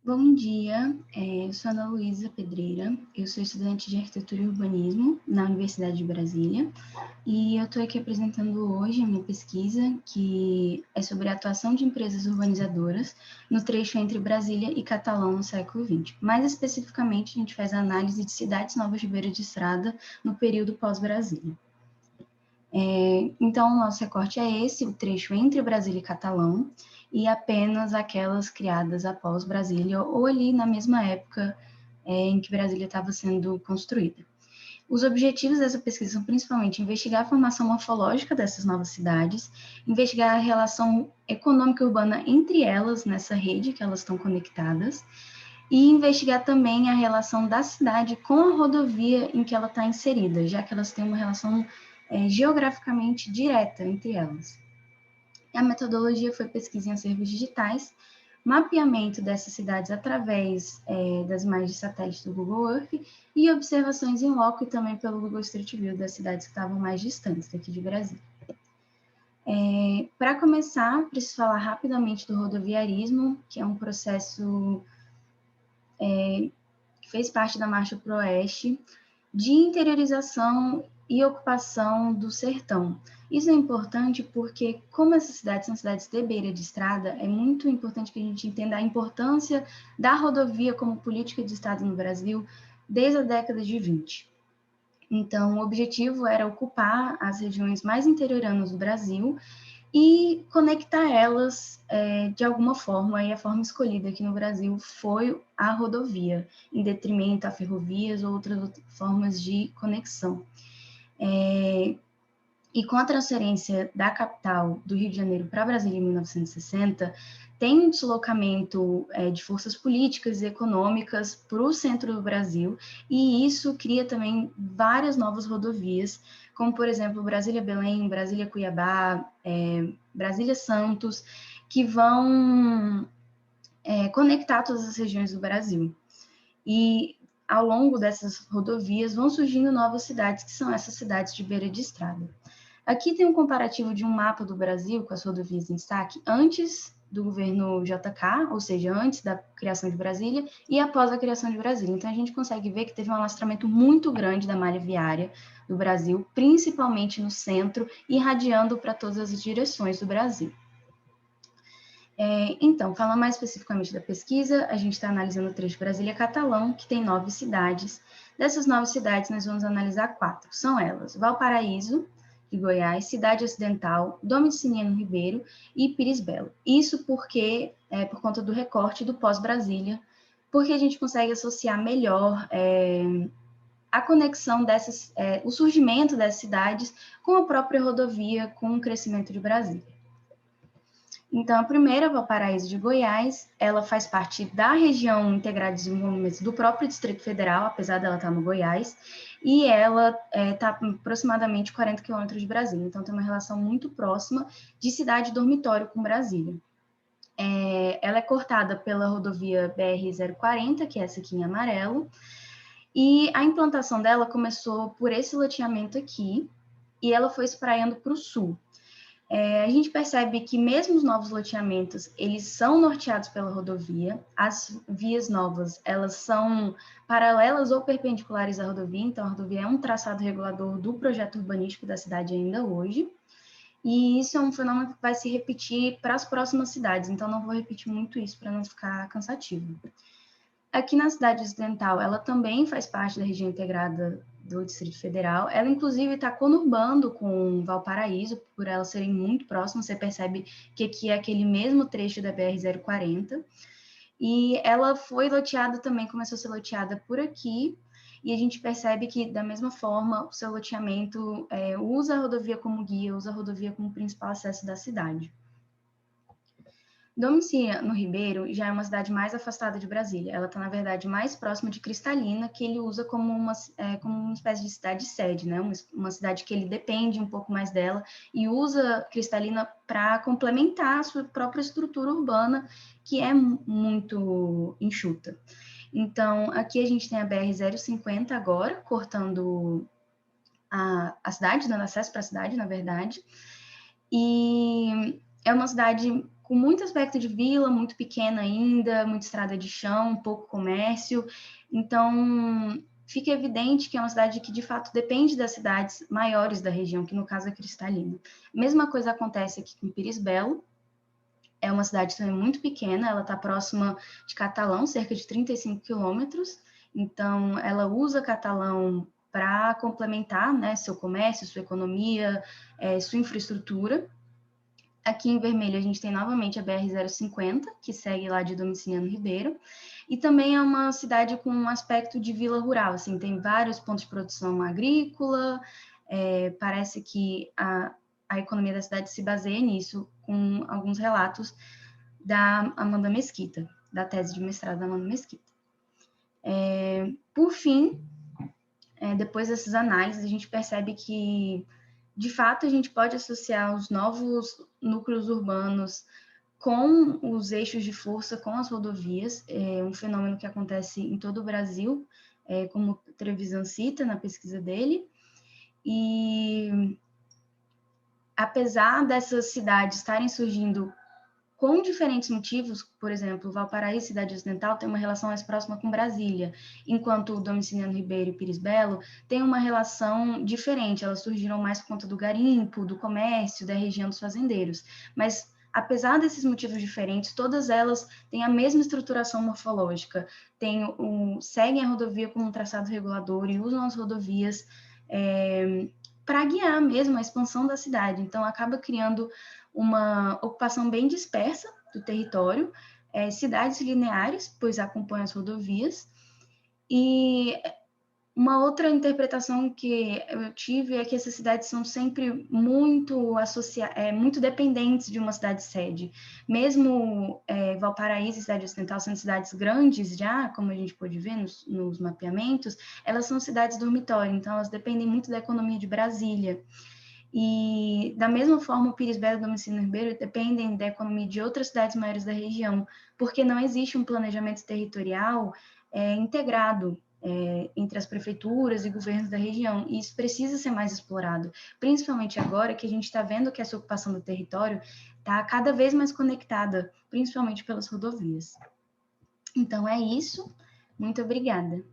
Bom dia, eu sou Ana Luísa Pedreira, eu sou estudante de Arquitetura e Urbanismo na Universidade de Brasília e eu estou aqui apresentando hoje a minha pesquisa, que é sobre a atuação de empresas urbanizadoras no trecho entre Brasília e Catalão no século XX. Mais especificamente, a gente faz a análise de cidades novas de beira de estrada no período pós-Brasília. Então, o nosso recorte é esse, o trecho entre Brasília e Catalão, e apenas aquelas criadas após Brasília, ou ali na mesma época em que Brasília estava sendo construída. Os objetivos dessa pesquisa são principalmente investigar a formação morfológica dessas novas cidades, investigar a relação econômica e urbana entre elas, nessa rede que elas estão conectadas, e investigar também a relação da cidade com a rodovia em que ela está inserida, já que elas têm uma relação geograficamente direta entre elas. A metodologia foi pesquisa em acervos digitais, mapeamento dessas cidades através das imagens de satélite do Google Earth e observações em loco e também pelo Google Street View das cidades que estavam mais distantes daqui de Brasília. Para começar, preciso falar rapidamente do rodoviarismo, que é um processo que fez parte da Marcha para o Oeste, de interiorização e ocupação do sertão. Isso é importante porque, como essas cidades são cidades de beira de estrada, é muito importante que a gente entenda a importância da rodovia como política de Estado no Brasil desde a década de 20. Então, o objetivo era ocupar as regiões mais interioranas do Brasil e conectar elas de alguma forma, e a forma escolhida aqui no Brasil foi a rodovia, em detrimento a ferrovias ou outras formas de conexão. E com a transferência da capital do Rio de Janeiro para Brasília em 1960, tem um deslocamento de forças políticas e econômicas para o centro do Brasil, e isso cria também várias novas rodovias, como, por exemplo, Brasília-Belém, Brasília-Cuiabá, Brasília-Santos, que vão conectar todas as regiões do Brasil. E, ao longo dessas rodovias, vão surgindo novas cidades, que são essas cidades de beira de estrada. Aqui tem um comparativo de um mapa do Brasil com as rodovias em destaque antes do governo JK, ou seja, antes da criação de Brasília e após a criação de Brasília. Então, a gente consegue ver que teve um alastramento muito grande da malha viária do Brasil, principalmente no centro, irradiando para todas as direções do Brasil. Então, falando mais especificamente da pesquisa, a gente está analisando o trecho Brasília-Catalão, que tem 9 cidades. Dessas 9 cidades, nós vamos analisar 4. São elas: Valparaíso, de Goiás, Cidade Ocidental, Dom de Siniano Ribeiro e Pires Belo. Isso porque, por conta do recorte do pós-Brasília, porque a gente consegue associar melhor a conexão dessas, o surgimento dessas cidades com a própria rodovia, com o crescimento de Brasília. Então, a primeira, Valparaíso de Goiás, ela faz parte da região integrada de desenvolvimento do próprio Distrito Federal, apesar dela estar no Goiás, e ela está aproximadamente 40 quilômetros de Brasília, então tem uma relação muito próxima de cidade-dormitório com Brasília. Ela é cortada pela rodovia BR-040, que é essa aqui em amarelo, e a implantação dela começou por esse loteamento aqui, e ela foi espraiando para o sul. A gente percebe que mesmo os novos loteamentos, eles são norteados pela rodovia, as vias novas, elas são paralelas ou perpendiculares à rodovia, então a rodovia é um traçado regulador do projeto urbanístico da cidade ainda hoje, e isso é um fenômeno que vai se repetir para as próximas cidades, então não vou repetir muito isso para não ficar cansativo. Aqui na cidade ocidental, ela também faz parte da região integrada do Distrito Federal. Ela, inclusive, está conurbando com Valparaíso, por elas serem muito próximas. Você percebe que aqui é aquele mesmo trecho da BR-040. E ela foi loteada também, começou a ser loteada por aqui. E a gente percebe que, da mesma forma, o seu loteamento usa a rodovia como guia, usa a rodovia como principal acesso da cidade. Dom de Siniano Ribeiro já é uma cidade mais afastada de Brasília. Ela está, na verdade, mais próxima de Cristalina, que ele usa como uma espécie de cidade-sede, né? Uma cidade que ele depende um pouco mais dela e usa Cristalina para complementar a sua própria estrutura urbana, que é muito enxuta. Então, aqui a gente tem a BR-050 agora, cortando a cidade, dando acesso para a cidade, na verdade. E é uma cidade com muito aspecto de vila, muito pequena ainda, muita estrada de chão, pouco comércio. Então, fica evidente que é uma cidade que, de fato, depende das cidades maiores da região, que no caso é Cristalina. Mesma coisa acontece aqui com Pires Belo. É uma cidade também muito pequena, ela está próxima de Catalão, cerca de 35 quilômetros. Então, ela usa Catalão para complementar, né, seu comércio, sua economia, sua infraestrutura. Aqui em vermelho a gente tem novamente a BR-050, que segue lá de Domiciliano Ribeiro, e também é uma cidade com um aspecto de vila rural, assim, tem vários pontos de produção agrícola, parece que a economia da cidade se baseia nisso, com alguns relatos da Amanda Mesquita, da tese de mestrado da Amanda Mesquita. Por fim, depois dessas análises, a gente percebe que, de fato, a gente pode associar os novos núcleos urbanos com os eixos de força, com as rodovias, um fenômeno que acontece em todo o Brasil, como o Trevisan cita na pesquisa dele. E, apesar dessas cidades estarem surgindo com diferentes motivos, por exemplo, Valparaíso, cidade ocidental, tem uma relação mais próxima com Brasília, enquanto o Domiciliano Ribeiro e Pires Belo têm uma relação diferente, elas surgiram mais por conta do garimpo, do comércio, da região dos fazendeiros. Mas, apesar desses motivos diferentes, todas elas têm a mesma estruturação morfológica, seguem a rodovia como um traçado regulador e usam as rodovias para guiar mesmo a expansão da cidade. Então, acaba criando uma ocupação bem dispersa do território, cidades lineares, pois acompanham as rodovias, e uma outra interpretação que eu tive é que essas cidades são sempre muito muito dependentes de uma cidade-sede. Mesmo Valparaíso e Cidade Ocidental sendo cidades grandes já, como a gente pôde ver nos mapeamentos, elas são cidades dormitório, então elas dependem muito da economia de Brasília. E, da mesma forma, o Pires Belo e o Domiciliano Ribeiro dependem da economia de outras cidades maiores da região, porque não existe um planejamento territorial integrado entre as prefeituras e governos da região, e isso precisa ser mais explorado, principalmente agora que a gente está vendo que essa ocupação do território está cada vez mais conectada, principalmente pelas rodovias. Então, é isso. Muito obrigada.